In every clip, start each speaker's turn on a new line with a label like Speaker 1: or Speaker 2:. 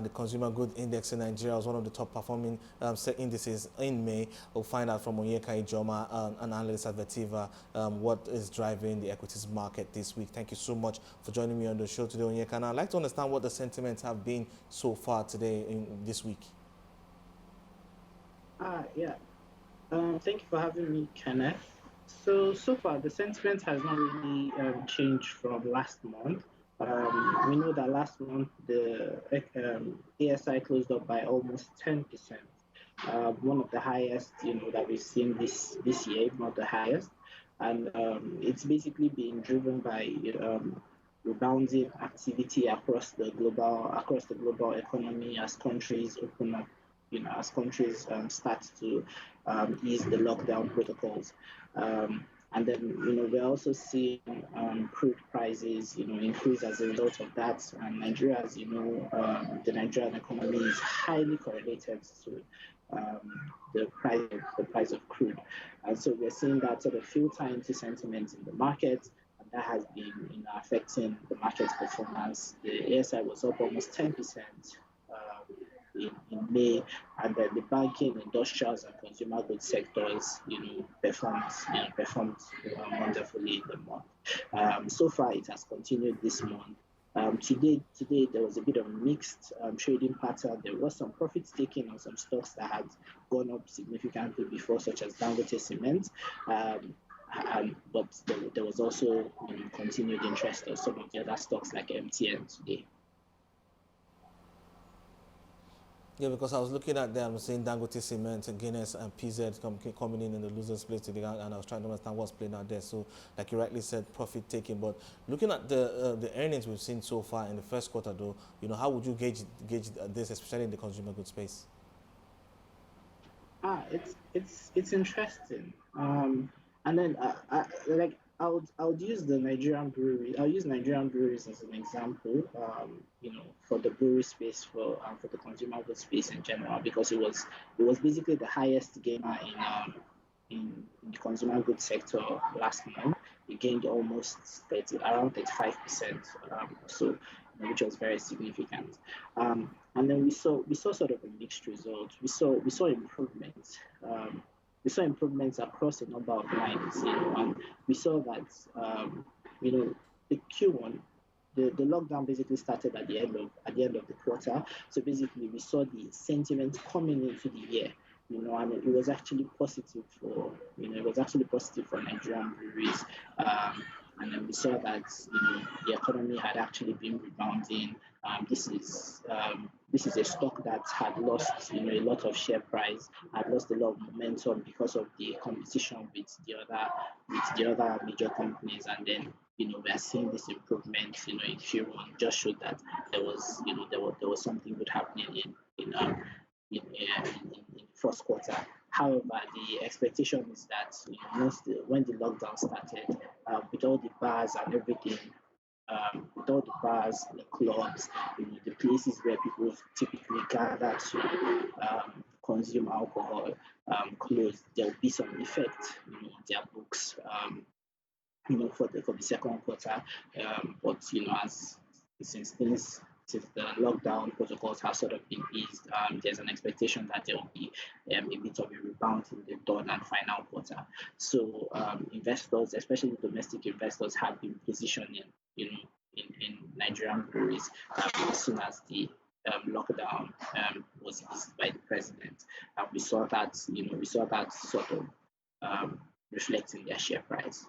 Speaker 1: the consumer goods index in Nigeria was one of the top performing indices in May. We'll find out from Onyeka Ijeoma, an analyst at Vetiva, what is driving the equities market this week. Thank you so much for joining me on the show today, Onyeka. And I'd like to understand what the sentiments have been so far today in this week.
Speaker 2: Thank you for having me, Kenneth. So far, the sentiment has not really changed from last month. We know that last month the ASI closed up by almost 10%, one of the highest, that we've seen this year, if not the highest. And it's basically being driven by rebounding activity across the global economy as countries open up. As countries start to ease the lockdown protocols. And then, we're also seeing crude prices, increase as a result of that. And Nigeria, as you know, the Nigerian economy is highly correlated to the price of crude. And so we're seeing that sort of filter into sentiment in the market. And that has been affecting the market's performance. The ASI was up almost 10%. In May, and then the banking, industrials, and consumer goods sectors, performed wonderfully in the month. So far, it has continued this month. Today there was a bit of a mixed trading pattern. There was some profit taking on some stocks that had gone up significantly before, such as DANGOTE cement. But there was also continued interest in some of the other stocks like MTN today.
Speaker 1: Yeah, because I was looking at them, seeing Dangote Cement and Guinness and PZ coming in the losers' place today, and I was trying to understand what's playing out there. So, like you rightly said, profit taking. But looking at the earnings we've seen so far in the first quarter, though, how would you gauge this, especially in the consumer goods space?
Speaker 2: It's interesting. And then I would use the Nigerian brewery. I'll use Nigerian breweries as an example. For the brewery space, for the consumer goods space in general, because it was basically the highest gainer in the consumer goods sector last month. It gained almost around 35%, so which was very significant. And then we saw sort of a mixed result. We saw improvements. We saw improvements across a number of lines, and we saw that, the Q1, the lockdown basically started at the end of the quarter. So basically, we saw the sentiment coming into the year, and it was actually positive for, Nigerian breweries. And then we saw that the economy had actually been rebounding. This is a stock that had lost a lot of share price, had lost a lot of momentum because of the competition with the other major companies. And then we are seeing this improvement in Q1. Just showed that there was something good happening in the first quarter. However, the expectation is that when the lockdown started, with all the bars and everything, with all the bars, the clubs, the places where people typically gather to consume alcohol, closed, there will be some effect in their books, for the second quarter. But since the lockdown protocols have sort of been eased, there's an expectation that there will be a bit of a rebound in the third and final quarter. So investors, especially domestic investors, have been positioning in Nigerian breweries as soon as the lockdown was eased by the president. We saw that sort of reflecting their share price.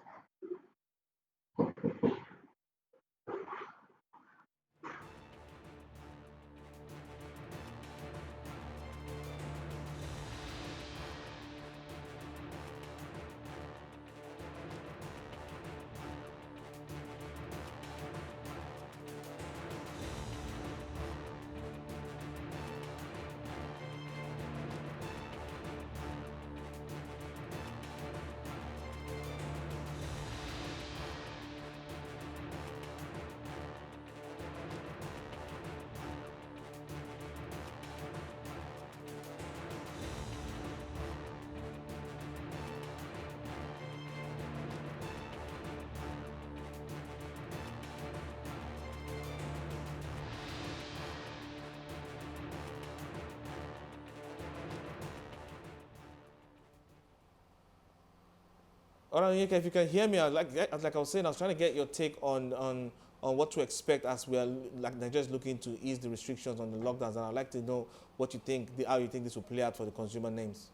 Speaker 1: All right, Onyeka, if you can hear me, like I was saying, I was trying to get your take on what to expect as we are like Nigeria's looking to ease the restrictions on the lockdowns, and I'd like to know what you think, how you think this will play out for the consumer names.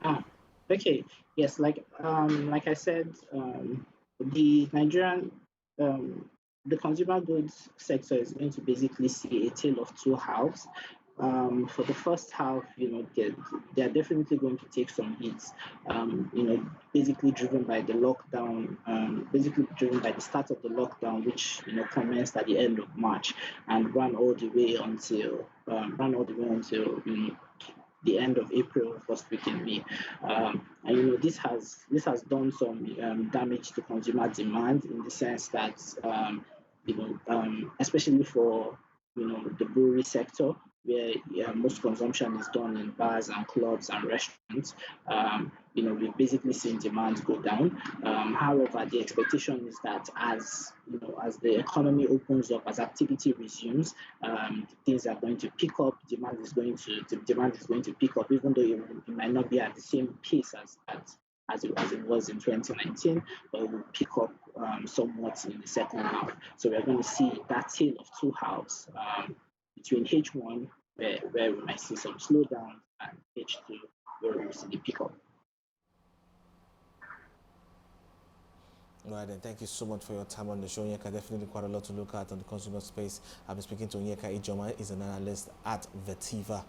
Speaker 2: Ah, okay. Yes, like I said, the Nigerian um, the consumer goods sector is going to basically see a tale of two halves. For the first half, they're definitely going to take some hits. Basically driven by the lockdown, basically driven by the start of the lockdown, which commenced at the end of March and ran all the way until the end of April, first week in May. And this has done some damage to consumer demand in the sense that especially for the brewery sector, where most consumption is done in bars and clubs and restaurants. We've basically seen demand go down. However, the expectation is that as the economy opens up, as activity resumes, things are going to pick up. Demand is going to pick up, even though it might not be at the same pace as it was in 2019, but it will pick up somewhat in the second half. So we're going to see that tale of two halves between H1, where we might see some slowdown, and H2, where we will see the pickup.
Speaker 1: All right, then. Thank you so much for your time on the show, Onyeka. Definitely quite a lot to look at on the consumer space. I've been speaking to Onyeka Ijeoma. He's an analyst at Vetiva.